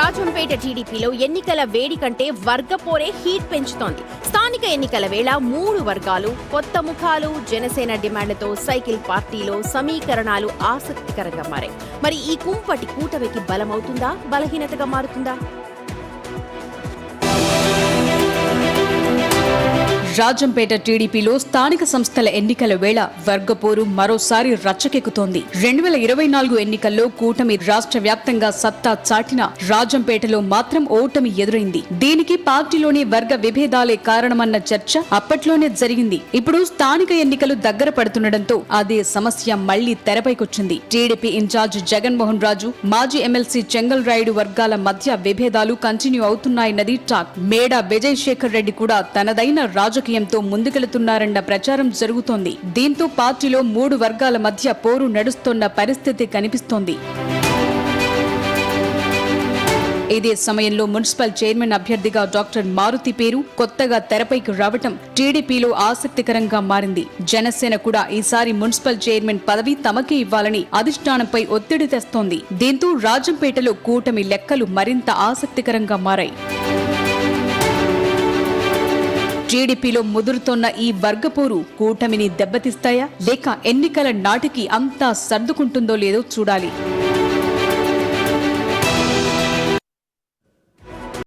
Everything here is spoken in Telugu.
రాజంపేట టీడీపీలో ఎన్నికల వేడి కంటే వర్గపోరే హీట్ పెంచుతోంది. స్థానిక ఎన్నికల వేళ 3 వర్గాలు, కొత్త ముఖాలు, జనసేన డిమాండ్లతో సైకిల్ పార్టీలో సమీకరణాలు ఆసక్తికరంగా మారాయి. మరి ఈ కుంపటి కూటమికి బలమవుతుందా, బలహీనతగా మారుతుందా? రాజంపేట టీడీపీలో స్థానిక సంస్థల ఎన్నికల వేళ వర్గపోరు మరోసారి రచ్చకెక్కుతోంది. 2024 ఎన్నికల్లో కూటమి రాష్ట్ర వ్యాప్తంగా సత్తా చాటిన రాజంపేటలో మాత్రం ఓటమి ఎదురైంది. దీనికి పార్టీలోని వర్గ విభేదాలే కారణమన్న చర్చ అప్పట్లోనే జరిగింది. ఇప్పుడు స్థానిక ఎన్నికలు దగ్గర పడుతుండటంతో అదే సమస్య మళ్లీ తెరపైకొచ్చింది. టీడీపీ ఇన్ఛార్జ్ జగన్మోహన్ రాజు, మాజీ ఎమ్మెల్సీ చెంగల్ రాయుడు వర్గాల మధ్య విభేదాలు కంటిన్యూ అవుతున్నాయన్నది టాక్. మేడా విజయ్ శేఖర్ రెడ్డి కూడా తనదైన రాజకీయంతో ముందుకెళుతున్నారన్న ప్రచారం జరుగుతోంది. దీంతో పార్టీలో 3 వర్గాల మధ్య పోరు నడుస్తోన్న పరిస్థితి కనిపిస్తోంది. ఇదే సమయంలో మున్సిపల్ చైర్మన్ అభ్యర్థిగా డాక్టర్ మారుతి పేరు కొత్తగా తెరపైకి రావటం టీడీపీలో ఆసక్తికరంగా మారింది. జనసేన కూడా ఈసారి మున్సిపల్ చైర్మన్ పదవి తమకే ఇవ్వాలని అధిష్టానంపై ఒత్తిడి తెస్తోంది. దీంతో రాజంపేటలో కూటమి లెక్కలు మరింత ఆసక్తికరంగా మారాయి. టీడీపీలో ముదురుతోన్న ఈ వర్గపోరు కూటమిని దెబ్బతీస్తాయా లేక ఎన్నికల నాటికి అంతా సర్దుకుంటుందో లేదో చూడాలి.